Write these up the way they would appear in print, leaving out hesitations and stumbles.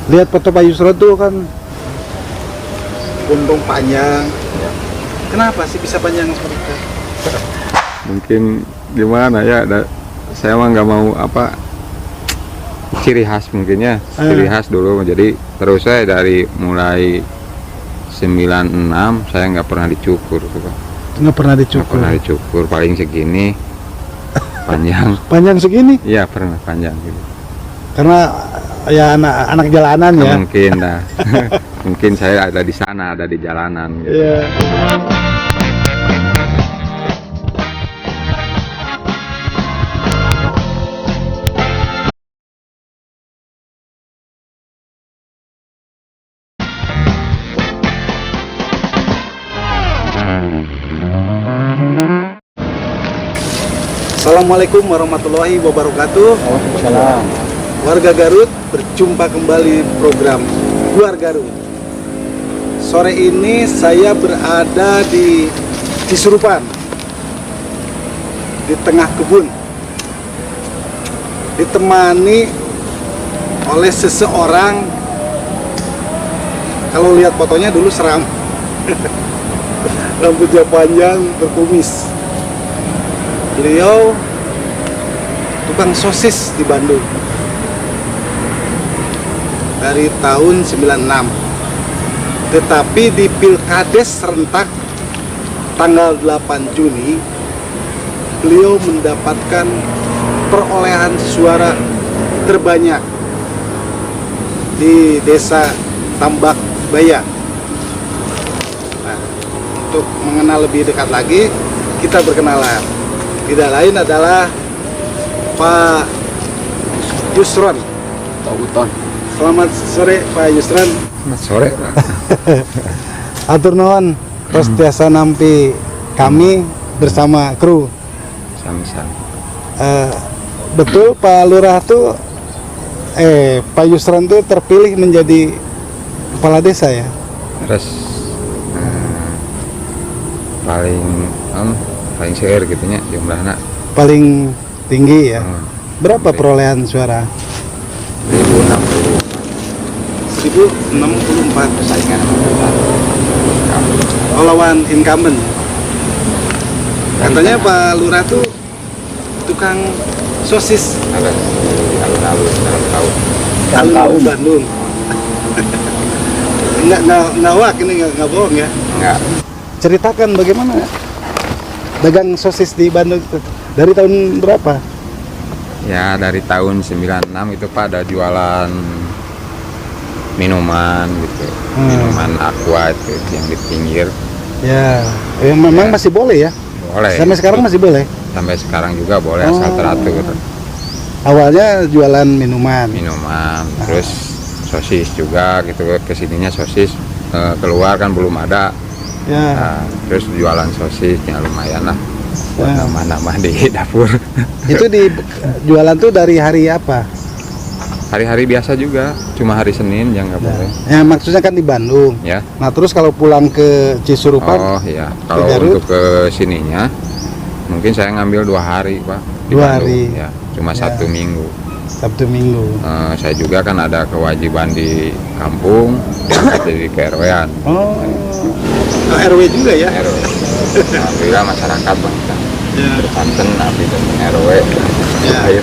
Lihat foto Pak Yusron tuh kan gondrong panjang. Kenapa sih bisa panjang seperti itu? Mungkin gimana ya, saya mah nggak mau apa, ciri khas mungkin ya, ciri khas dulu. Jadi terus saya dari mulai 96 saya nggak pernah dicukur tuh, Pak. Nggak pernah dicukur? Nggak pernah dicukur, paling segini panjang. Panjang segini? Iya, pernah panjang gitu. Karena ya anak jalanan ya? Mungkin dah. Mungkin saya ada di sana, ada di jalanan gitu. Iya. Assalamualaikum warahmatullahi wabarakatuh. Waalaikumsalam. Warga Garut, berjumpa kembali program Luar Garut. Sore ini saya berada di Cisurupan, di tengah kebun, ditemani oleh seseorang. Kalau lihat fotonya dulu seram. Rambutnya panjang, berkumis. Beliau tukang sosis di Bandung dari tahun 96. Tetapi di Pilkades serentak tanggal 8 Juni beliau mendapatkan perolehan suara terbanyak di Desa Tambak Baya. Nah, untuk mengenal lebih dekat lagi, kita berkenalan. Tidak lain adalah Pak Yusron. Tauton. Selamat sore Pak Yusron. Selamat sore, Pak. Atur nuhun tos tiasa nampi kami bersama kru. Sama-sama. Betul Pak Lurah tuh Pak Yusron tuh terpilih menjadi kepala desa ya? Terus paling seir gitunya jumlahnya. Paling tinggi ya. Berapa perolehan suara? 1064 Persaingan lawan incumbent. Katanya Pak Lurah tuh tukang sosis ada di alun-alun dalam tahun. alun Bandung. Nggak wak ini nggak bohong ya. Enggak, Ceritakan bagaimana dagang sosis di Bandung itu. Dari tahun berapa? ya dari tahun 96 itu Pak ada jualan minuman gitu, minuman aqua itu yang di pinggir. Ya, memang masih boleh ya? Boleh. Sampai sekarang masih boleh? Sampai sekarang juga boleh, asal teratur. Awalnya jualan minuman. Terus sosis juga gitu, kesininya sosis, keluar kan belum ada. Ya. Nah, terus jualan sosis ya lumayan lah buat nama-nama di dapur. Itu di jualan tuh dari hari apa? Hari-hari biasa juga, cuma hari Senin yang nggak boleh. Ya maksudnya kan di Bandung. Ya. Nah terus kalau pulang ke Cisurupan? Oh iya, kalau Garut? untuk ke sininya mungkin saya ngambil 2 hari Pak. Di 2 Bandung, hari. ya, cuma Ya. Sabtu Minggu. Sabtu Minggu. Saya juga kan ada kewajiban di kampung, jadi ke-RW-an. Oh, RW juga ya? RW. Alhamdulillah masyarakat Bang. Ya. Bersanten abdi dengan RW. Ya. Ayo.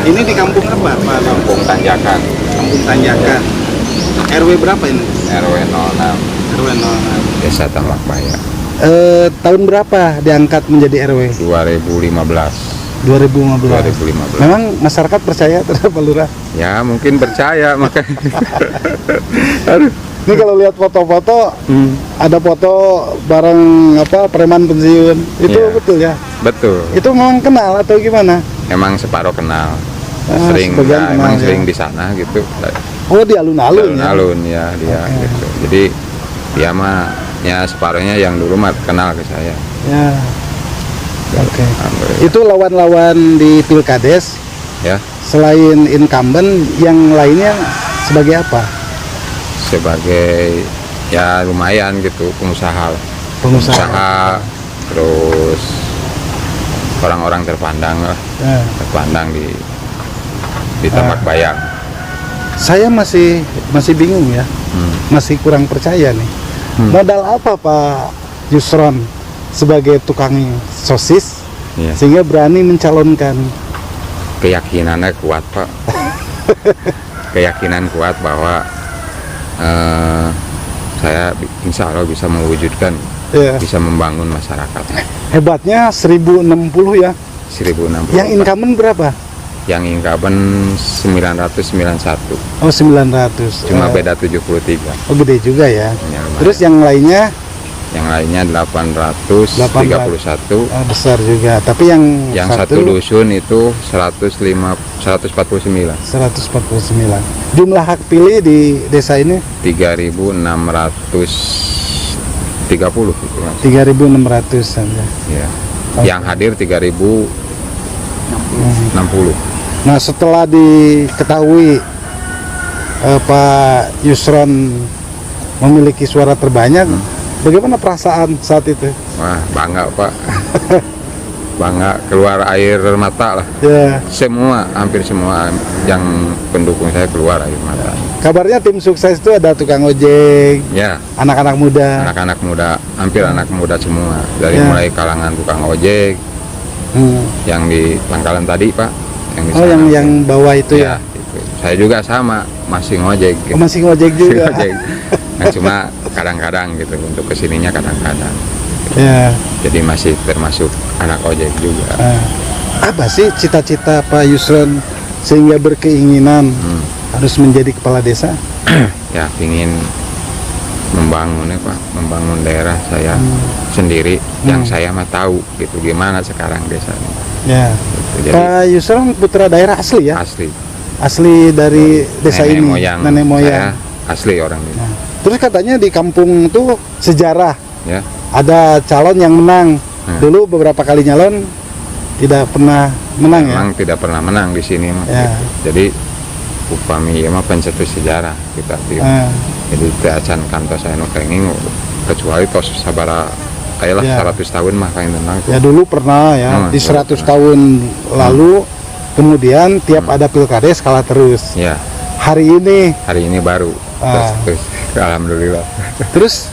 Ini di kampung apa Pak? Kampung Tanjakan, Kampung Tanjakan. RW berapa ini? RW 06, RW 06. Desa Tambak Baya. Tahun berapa diangkat menjadi RW? 2015. 2015. Memang masyarakat percaya terhadap Pak Lurah? Ya mungkin percaya makanya. Aduh. Ini kalau lihat foto-foto, ada foto bareng preman pensiun. Itu Iya. betul ya? Betul. Itu memang kenal atau gimana? Emang separuh kenal. Ah, Sering sebagian ya, kenal, emang ya. sering di sana gitu. Oh di alun-alun ya? Alun ya dia Oke. gitu. Jadi dia mah ya separuhnya yang dulu mah kenal ke saya. Ya. Oke. Alhamdulillah. Itu lawan-lawan di Pilkades, Ya, selain incumbent, yang lainnya sebagai apa? sebagai ya lumayan gitu pengusaha. Pengusaha. Terus orang-orang terpandang lah, Ya. terpandang di Tambak Bayang. Saya masih bingung ya, masih kurang percaya nih. Modal apa Pak Yusron sebagai tukang sosis Iya. sehingga berani mencalonkan? Keyakinannya kuat Pak. Keyakinan kuat bahwa saya insya Allah bisa mewujudkan, Ya. bisa membangun masyarakat. Hebatnya 1060 ya. 1060. Yang incumbent berapa? Yang incumbent 991. Oh 900. Cuma beda 73. Oh gede juga ya. Ya, lumayan. Terus yang lainnya Yang lainnya 831. besar juga. Tapi yang Yang satu dusun itu 149. 149. Jumlah hak pilih di desa ini 3.630 gitu Mas. 3.600 saja. Ya. Oke. Yang hadir 3.060. Nah setelah diketahui Pak Yusron memiliki suara terbanyak, bagaimana perasaan saat itu? Wah, bangga Pak. Bangga, keluar air mata lah. Ya, Semua, hampir semua yang pendukung saya keluar air mata. kabarnya tim sukses itu ada tukang ojek, Ya, anak-anak muda. anak-anak muda, hampir anak muda semua. Dari Ya. mulai kalangan tukang ojek, yang di Pangkalan tadi Pak. Yang di Oh sana. yang bawah itu ya? Itu. Saya juga sama, masih ngojek. Oh, masih ngojek juga. Ngojek. Nah, cuma kadang-kadang gitu, untuk kesininya kadang-kadang. Ya. Jadi masih termasuk anak ojek juga. Apa sih cita-cita Pak Yusron sehingga berkeinginan harus menjadi kepala desa? Ya, ingin membangun ya Pak, membangun daerah saya sendiri, yang saya mah tahu gitu gimana sekarang desa ini. Ya. Gitu. Jadi Pak Yusron putra daerah asli ya? asli. Asli dari desa Nenek ini, moyang nenek moyang. saya asli orang ini. Nah, terus katanya di kampung tuh sejarah Ya, ada calon yang menang. Dulu beberapa kali nyalon tidak pernah menang ya. memang tidak pernah menang di sini mah. Ya. Jadi upami ya mah pencetus sejarah kita tuh. Ah, Jadi teu acan kantos saya nu kenging kecuali tos sabara ayolah Ya. 100 tahun mah kain tenang. ya dulu pernah ya di 100 tahun lalu, kemudian tiap ada pilkades kalah terus. Ya, Hari ini hari ini baru. Terus, alhamdulillah. terus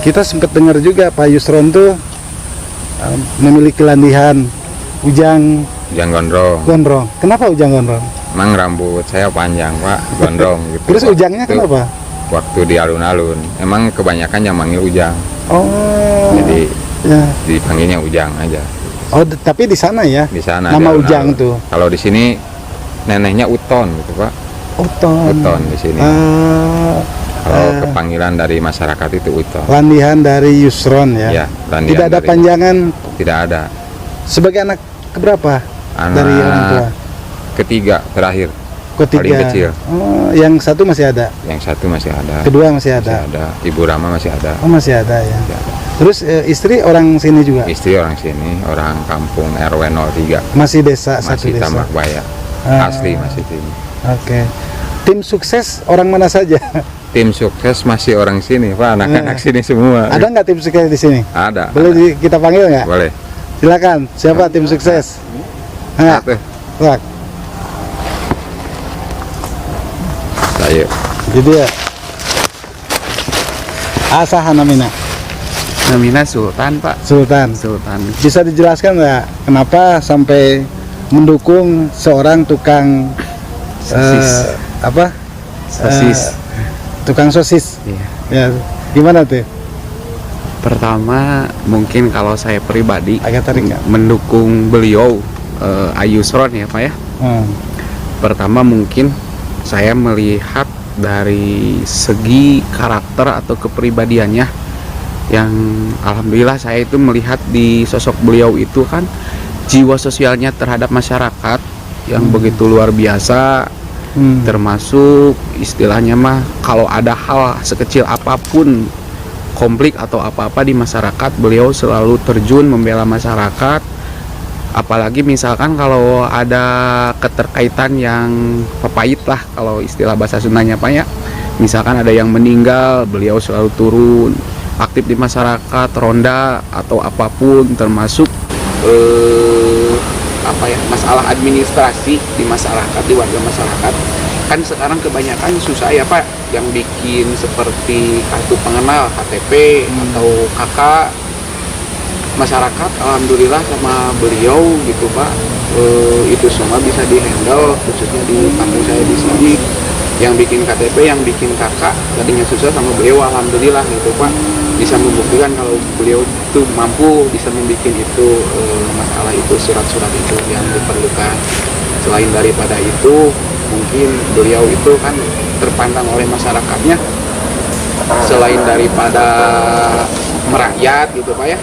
kita sempat dengar juga Pak Yusron tuh memiliki landihan Ujang Ujang gondrong. Gondrong. Kenapa Ujang Gondrong? Emang rambut saya panjang Pak, gondrong gitu. Terus Ujangnya Waktu- kenapa? Waktu di alun-alun, emang kebanyakan yang manggil Ujang. Oh, Jadi ya. dipanggilnya Ujang aja. Oh, tapi di sana ya? Di sana. Nama di Ujang alun-alun. tuh. Kalau di sini neneknya Uton gitu Pak. Uton. Uton di sini. Kalau kepanggilan dari masyarakat itu Uton. Landihan dari Yusron ya? Ya, landihan Tidak ada dari- panjangan Tidak ada. sebagai anak keberapa Anak dari orang tua? ketiga terakhir. Ketiga. paling kecil. Oh, yang satu masih ada. Yang satu masih ada. Kedua masih Masih ada. ada. Ibu Rama masih ada. Oh, masih ada ya. Masih ada. Terus istri orang sini juga? Istri orang sini, orang kampung RW 03. Masih desa satu Masih desa. Tambak Baya. Ah. Asli masih sini. Oke. Tim sukses orang mana saja? Tim sukses masih orang sini, Pak. Anak-anak sini semua. Ada nggak tim sukses di sini? Ada. Boleh kita panggil nggak? Boleh. Silakan. Siapa tim sukses? Nah, Satu. Wak. Saya. Jadi ya. Asahan namina Namina Sultan, Pak. Sultan. Sultan. Bisa dijelaskan nggak kenapa sampai mendukung seorang tukang Sosis. apa? Sosis. Tukang sosis. Iya. Ya, gimana tuh? Pertama, mungkin kalau saya pribadi Agak tarik nggak? mendukung beliau Ayusron ya, Pak ya. Hmm. Pertama mungkin saya melihat dari segi karakter atau kepribadiannya yang alhamdulillah saya itu melihat di sosok beliau itu kan jiwa sosialnya terhadap masyarakat yang begitu luar biasa, termasuk istilahnya mah kalau ada hal sekecil apapun konflik atau apa-apa di masyarakat, beliau selalu terjun membela masyarakat. Apalagi misalkan kalau ada keterkaitan yang pahit lah, kalau istilah bahasa Sundanya Pak ya, misalkan ada yang meninggal, beliau selalu turun aktif di masyarakat, ronda atau apapun, termasuk apa ya, masalah administrasi di masyarakat, di warga masyarakat kan sekarang kebanyakan susah ya Pak, yang bikin seperti kartu pengenal KTP atau KK. Masyarakat alhamdulillah sama beliau gitu Pak, itu semua bisa dihandle, khususnya di kampung saya di sini. Yang bikin KTP, yang bikin KK tadinya susah, sama beliau alhamdulillah gitu Pak, bisa membuktikan kalau beliau itu mampu bisa membuat itu masalah itu, surat-surat itu yang diperlukan. Selain daripada itu, mungkin beliau itu kan terpandang oleh masyarakatnya selain daripada merakyat gitu Pak ya,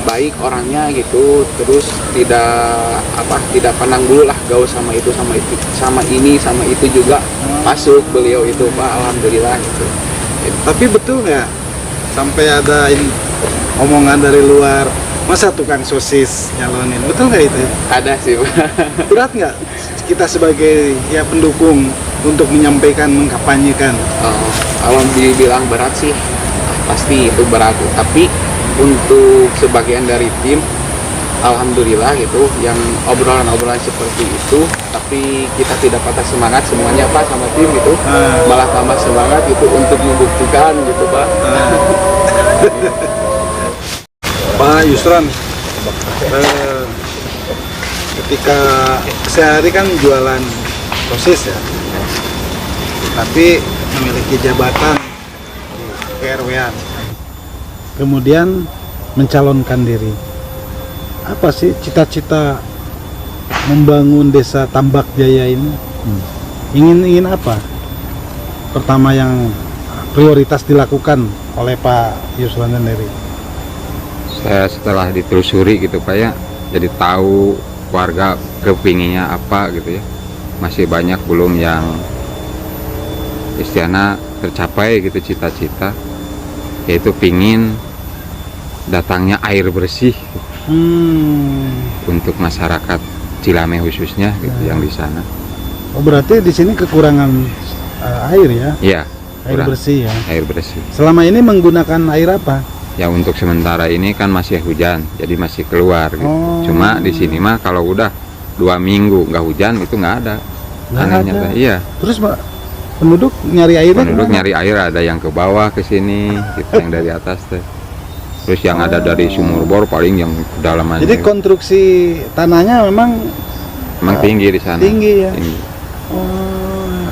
baik orangnya gitu, terus tidak pandang bulu lah gaul sama itu sama ini sama itu juga masuk beliau itu Pak, alhamdulillah gitu. Tapi betul nggak sampai ada ini omongan dari luar, masa tukang sosis nyalonin, betul nggak itu? Ada sih Pak. Berat nggak kita sebagai ya pendukung untuk menyampaikan, mengkampanyekan? Kalau dibilang berat sih pasti itu berat, tapi untuk sebagian dari tim alhamdulillah gitu, yang obrolan-obrolan seperti itu, tapi kita tidak patah semangat semuanya Pak sama tim gitu, malah tambah semangat gitu untuk membuktikan gitu Pak. Pak Yusran, ketika sehari kan jualan sosis ya, tapi memiliki jabatan di KRW-an, kemudian mencalonkan diri. Apa sih cita-cita membangun desa Tambak Jaya ini? Ingin apa? Pertama yang prioritas dilakukan oleh Pak Yusran sendiri. Saya setelah ditelusuri gitu Pak ya, jadi tahu warga kepinginnya apa gitu ya. Masih banyak belum yang istilahnya tercapai gitu cita-cita, yaitu pingin datangnya air bersih untuk masyarakat Cilame khususnya gitu yang di sana. Oh, berarti di sini kekurangan air ya? Iya, Air bersih ya. air bersih. Selama ini menggunakan air apa? Ya untuk sementara ini kan masih hujan, jadi masih keluar gitu. Oh. Cuma di sini mah kalau udah 2 minggu nggak hujan itu nggak ada. Nggak Anehnya ada. teh, iya. Terus Pak, penduduk nyari airnya Penduduk kemana? nyari air, ada yang ke bawah ke sini, gitu, yang dari atas teh. Terus yang ada dari sumur bor paling yang kedalaman. Jadi konstruksi tanahnya memang tinggi di sana. tinggi ya? Tinggi.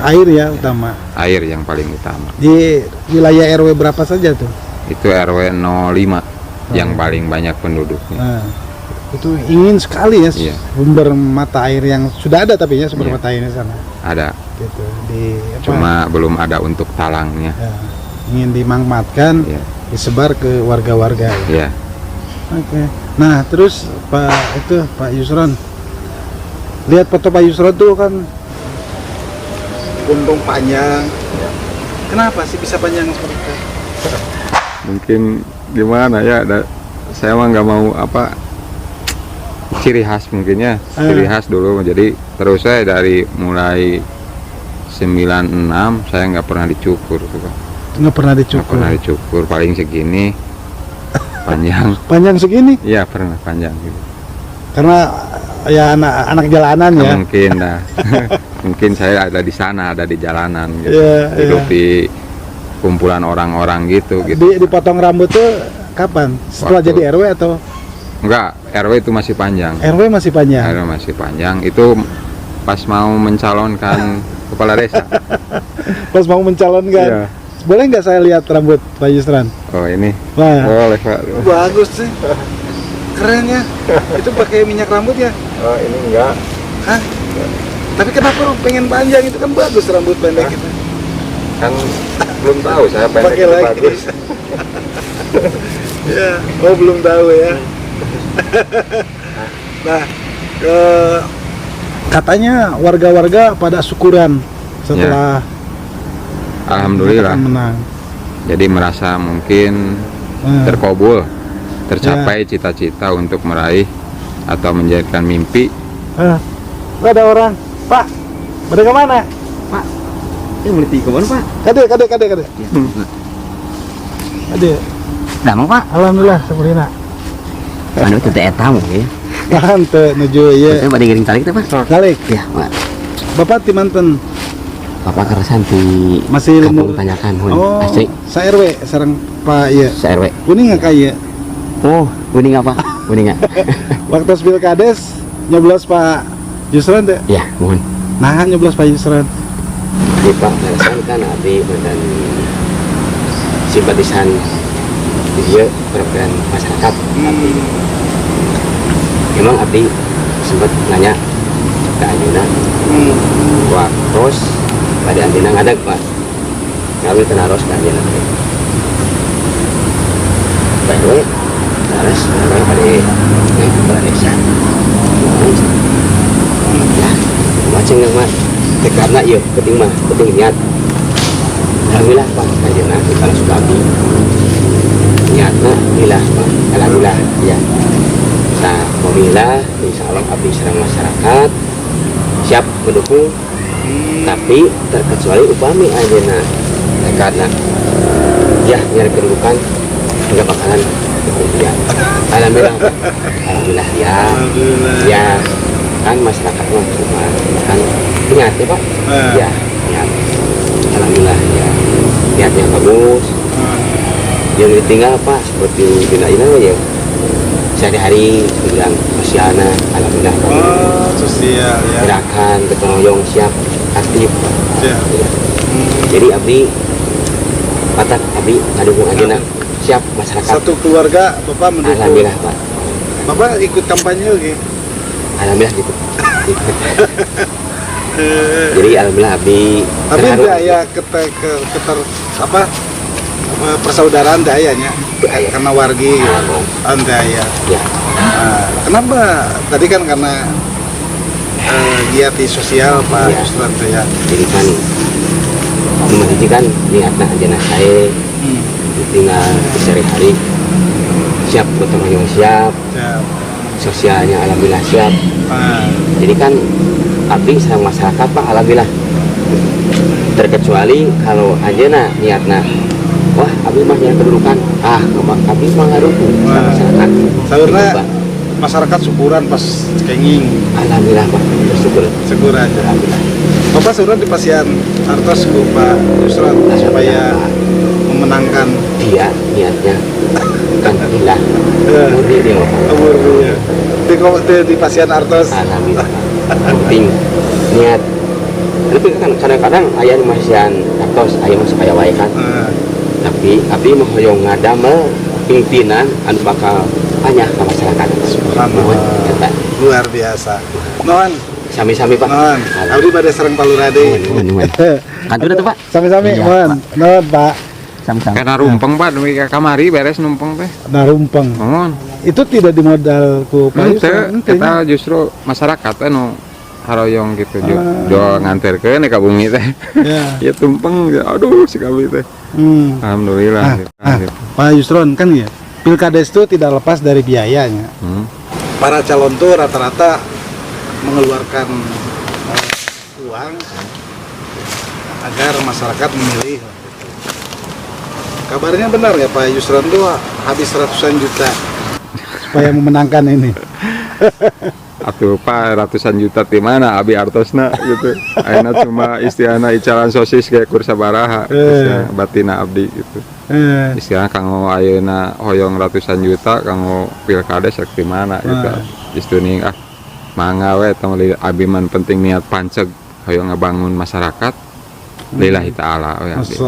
Air ya utama. Air yang paling utama. Di wilayah RW berapa saja tuh? Itu RW 05 yang paling banyak penduduknya. Nah, itu ingin sekali ya Iya. sumber mata air yang sudah ada, tapi ya sumber Iya. mata air di sana. Ada, Gitu. Di apa? cuma belum ada untuk talangnya. Ya, ingin dimanfaatkan, Iya. disebar ke warga-warga. Ya. Iya. Oke. Nah, terus Pak Yusron, lihat foto Pak Yusron tuh kan puntung panjang. Kenapa sih bisa panjang seperti itu? Mungkin gimana ya, saya mah nggak mau ciri khas mungkin ya, ciri khas dulu. Jadi terus saya dari mulai 96 saya nggak pernah dicukur tuh Pak. Nggak pernah Nggak dicukur. pernah dicukur, paling segini panjang. Panjang segini Iya pernah panjang gitu. karena ya anak jalanan ya. Mungkin mungkin saya ada di sana, ada di jalanan gitu. Iya, Hidup iya. di kumpulan orang-orang gitu. Dipotong rambut tuh kapan? Setelah Waktu- jadi RW atau Enggak, RW itu masih panjang. RW masih panjang? RW masih panjang. Itu pas mau mencalonkan kepala desa. Pas mau mencalonkan. Iya. Boleh nggak saya lihat rambut Pak Yusran? Oh ini Wah, boleh Pak. bagus sih. Keren ya. Itu pakai minyak rambut ya? Oh ini enggak. Hah? Tapi kenapa lu pengen panjang? Itu kan bagus rambut pendek itu. Kan belum tahu saya pendek Pakai itu lagi. bagus. Ya, oh belum tahu ya. Nah, katanya warga-warga pada syukuran setelah Alhamdulillah. menang. Jadi merasa mungkin terkabul, tercapai cita-cita untuk meraih atau menjadikan mimpi. Nggak ada orang, Pak. Pada kemana? Pak, ini mulai tiga mana Pak? Kade. Ade, Damang Pak, alhamdulillah sabrina. anu itu teh eta mungkin. Tahan teh nuju Saya ieu. pada giring tarik teh Pak. Kalik. Ya, Pak. Bapak ti manten Bapak keresan di Masih kampung lembur. tanyakan mun Oh, asli sa RW sareng Pak iya. se-RW. Kuning nggak kaya? Oh, kuning apa? Kuning nggak? Waktu pilkades nyoblos Pak Yusron teh. Ya, mohon. Nah, nyoblos Pak Yusron. Di Pak keresan kan abdi dan simpatisan dia program masyarakat. Abdi. Emang abdi sempat nanya ke Anjuna. Wah, terus pada Anjuna ngadeg Pak. Kami kena ros ke Anjuna. Baik, terus kami pada kepala desa. Ya, macam yang Mas. Karena iya, penting mah, penting niat. Alhamdulillah Pak, Anjuna kalau sudah abdi. Niatnya, alhamdulillah Pak, alhamdulillah ya. Nah, memilah, insya Allah abdi serang masyarakat siap mendukung, tapi terkecuali upami Anjuna karena ya nyari kedudukan nggak bakalan ya. Alhamdulillah Pak. Alhamdulillah ya. Ya kan masyarakat mah cuma kan niat ya Pak. Ya niat. Alhamdulillah ya niatnya bagus. Yang ditinggal Pak seperti bina ini ya sehari-hari bilang sosialnya alhamdulillah Sosial ya. gerakan gotong royong siap aktif Ya. ya. Jadi abdi patak abdi ngadukung Anjuna siap masyarakat Satu keluarga Bapak mendukung. alhamdulillah Pak Bapak ikut kampanye lagi. alhamdulillah gitu jadi alhamdulillah abdi Tapi terharu. tidak ya keter apa persaudaraan dayanya karena wargi andaya. ya Kenapa? Tadi kan karena giat di sosial Pak Ya. Yusron tuh ya. jadi kan rumah ini kan niatnya Anjuna saya tinggal sehari-hari siap gotong royong siap Ya. sosialnya alhamdulillah siap jadi kan abdi serang masyarakat Pak alhamdulillah terkecuali kalau Anjuna niatnya wah abdi mah yang kedudukan abdi mah ngadukung serang Wah. masyarakat Saurna Pak. masyarakat syukuran pas kenging alhamdulillah Pak bersyukur syukur aja. alhamdulillah Bapak syukuran di pasian Artos ku Pak Yusron supaya memenangkan dia niatnya kan ilah murni dia Pak. umur ya. Di pasian Artos. alhamdulillah penting niat tapi kan kadang-kadang ayah di masian atos ayah masuk ayah wae kan tapi abdi mah hoyong ngadamel pimpinan anu bakal banyak ke masyarakat. Subhanallah. Eta Luar biasa. Nuhun, sami-sami Pak. nuhun. Abdi bade sareng Palurade. Nuhun. Kantor tuh Pak. Sami-sami, Iya, nuhun. Pak. Nuhun, Pak. Sama-sama. Karena rumpeng Pak demi ka kamari beres numpeng teh. Narumpeng. Mohon. Itu tidak dimodal ku Pak Yusron. Ente kita justru masyarakat anu haroyong gitu jo nganterkeun ka bumi teh. Ya. Ya tumpeng aduh si kami teh. Alhamdulillah. gitu. Pak Yusron kan ya. Pilkades itu tidak lepas dari biayanya. Para calon tuh rata-rata mengeluarkan uang agar masyarakat memilih. Kabarnya benar ya Pak Yusron tuh habis ratusan juta supaya memenangkan ini. Atuh Pak ratusan juta di mana abi artosna gitu. Ayeuna cuma istilahna icalan sosis kayak kursa baraha. Batina abdi gitu. Istilahna kanggo ayeuna hoyong ratusan juta kanggo pilkades sak di mana gitu. Justru nih mangga we tong abi man penting niat panceg hoyong ngabangun masyarakat. Lillahi ta'ala we abdi.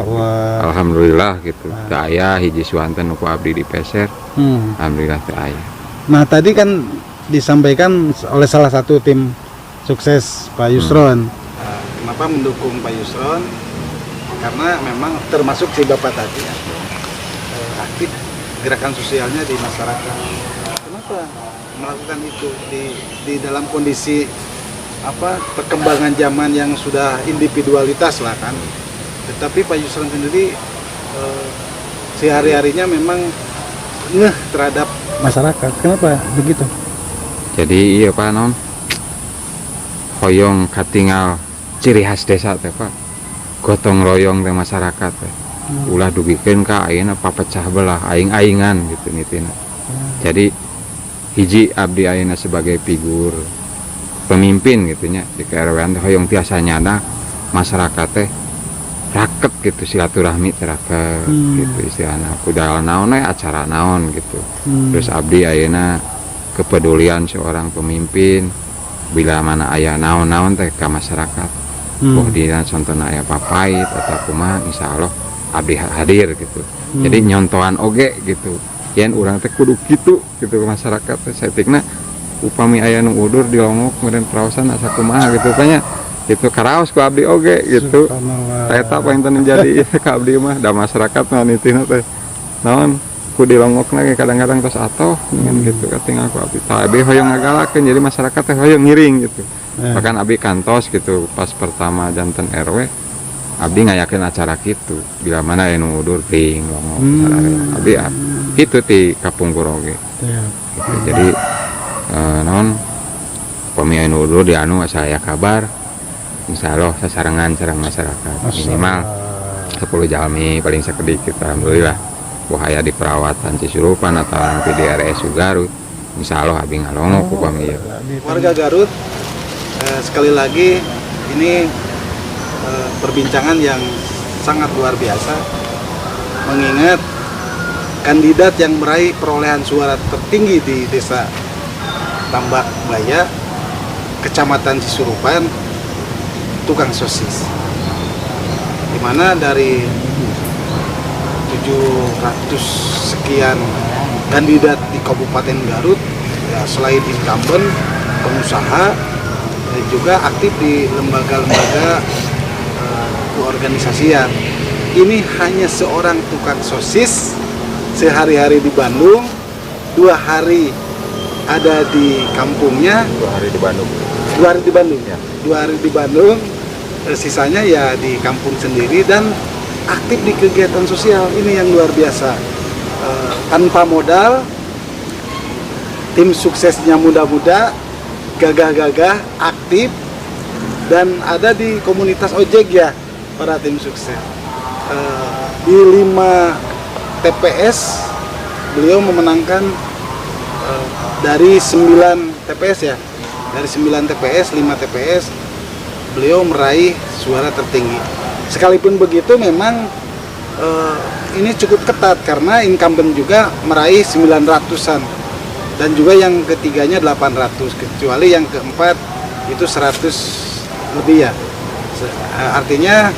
Alhamdulillah gitu. Teu aya hiji suanten nu ku abdi dipeser. Alhamdulillah teu aya. Nah tadi kan disampaikan oleh salah satu tim sukses Pak Yusron. Kenapa mendukung Pak Yusron? Karena memang termasuk si Bapak tadi ya, aktif gerakan sosialnya di masyarakat. Kenapa melakukan itu di dalam kondisi perkembangan zaman yang sudah individualitas lah kan. Tetapi Pak Yusron sendiri sehari-harinya memang ngeh terhadap masyarakat. Kenapa begitu? Jadi iya Pak non hoyong katingal ciri khas desa teh Pak gotong royong teh masyarakat teh ulah dugikeun ka ayeuna papecah belah aing-aingan gitu nitina. Jadi hiji abdi ayeuna sebagai figur pemimpin gitu nya di KRW hoyong tiasa nyana masyarakat teh raket gitu, silaturahmi teraket gitu istilahnya. Kudaal naon acara naon gitu. Terus abdi ayeuna kepedulian seorang pemimpin bila mana aya naon-naon teh ka masyarakat. Boh dina contohna aya papait atau kumaha insyaallah abdi hadir gitu. Jadi nyontohan oge gitu. Yen urang teh kudu kitu gitu ke masyarakat teh saeutikna upami aya nu udur di longok kemudian perawasan asa kumaha gitu kayaknya itu karaos ku abdi oge gitu. Eta painten jadi ka abdi mah da masyarakat mah nitina teh naon ku di longokna ge kadang-kadang tos atoh dengan gitu kating aku abdi tah abdi hoyong ngagalakeun jadi masyarakat teh hoyong ngiring gitu. Bahkan abdi kantos gitu pas pertama janten RW abdi ngayakeun acara kitu bila mana anu udur ting longok abdi itu ti kapungkur oge. Gitu. Jadi naon pami anu udur di anu saya kabar insyaallah sasarengan sareng masyarakat minimal 10 jalmi paling sakedik kita alhamdulillah wahaya di perawatan Cisurupan atau nanti di RSU Garut insyaallah abi ngalongok upami ieu. Warga Garut sekali lagi ini perbincangan yang sangat luar biasa mengingat kandidat yang meraih perolehan suara tertinggi di Desa Tambak Baya Kecamatan Cisurupan tukang sosis, dimana dari 700 sekian kandidat di Kabupaten Garut ya, selain incumbent, pengusaha juga aktif di lembaga-lembaga keorganisasian. Ini hanya seorang tukang sosis sehari-hari di Bandung, 2 hari ada di kampungnya, 2 hari di Bandung. 2 hari di Bandung ya. 2 hari di Bandung, sisanya ya di kampung sendiri dan aktif di kegiatan sosial. Ini yang luar biasa. Tanpa modal, tim suksesnya muda-muda, gagah-gagah, aktif, dan ada di komunitas ojek ya para tim sukses. Di 5 TPS beliau memenangkan dari 9 TPS ya. Dari 9 TPS, 5 TPS beliau meraih suara tertinggi. Sekalipun begitu memang ini cukup ketat karena incumbent juga meraih 900-an dan juga yang ketiganya 800, kecuali yang keempat itu 100 lebih ya. Artinya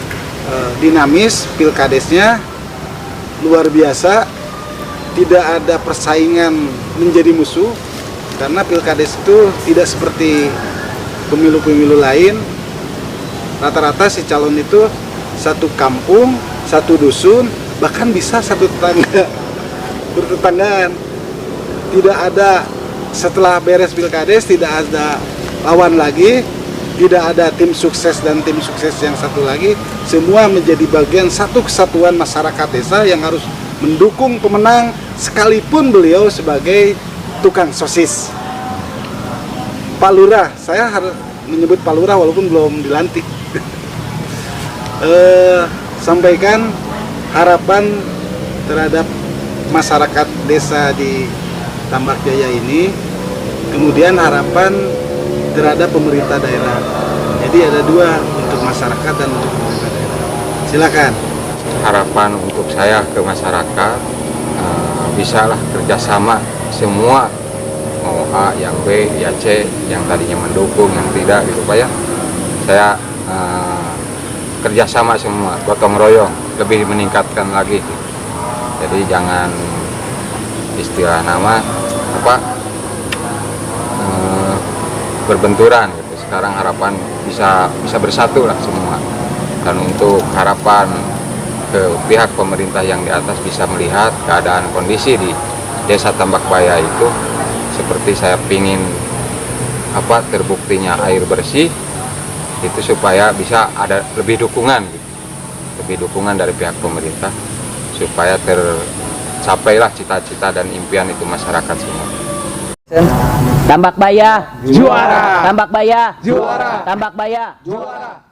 dinamis, pilkadesnya luar biasa, tidak ada persaingan menjadi musuh. Karena pilkades itu tidak seperti pemilu-pemilu lain, rata-rata si calon itu satu kampung, satu dusun, bahkan bisa satu tetangga, bertetanggaan. Tidak ada setelah beres pilkades, tidak ada lawan lagi, tidak ada tim sukses dan tim sukses yang satu lagi, semua menjadi bagian satu kesatuan masyarakat desa yang harus mendukung pemenang sekalipun beliau sebagai tukang sosis. Pak Lurah, saya harus menyebut Pak Lurah walaupun belum dilantik. Sampaikan harapan terhadap masyarakat desa di Tambak Jaya ini, kemudian harapan terhadap pemerintah daerah. Jadi ada 2 untuk masyarakat dan untuk pemerintah daerah. Silakan. Harapan untuk saya ke masyarakat bisalah kerjasama semua, mau A, yang B, yang C, yang tadinya mendukung, yang tidak gitu Pak ya. Saya kerjasama semua, gotong royong, lebih meningkatkan lagi. Jadi jangan istilah nama apa berbenturan gitu. Sekarang harapan bisa bersatu lah semua. Dan untuk harapan ke pihak pemerintah yang di atas bisa melihat keadaan kondisi di Desa Tambak Baya itu seperti saya pingin terbuktinya air bersih itu supaya bisa ada lebih dukungan gitu. Lebih dukungan dari pihak pemerintah supaya tercapailah cita-cita dan impian itu masyarakat semua. Tambak Baya juara, Tambak Baya juara, Tambak Baya juara.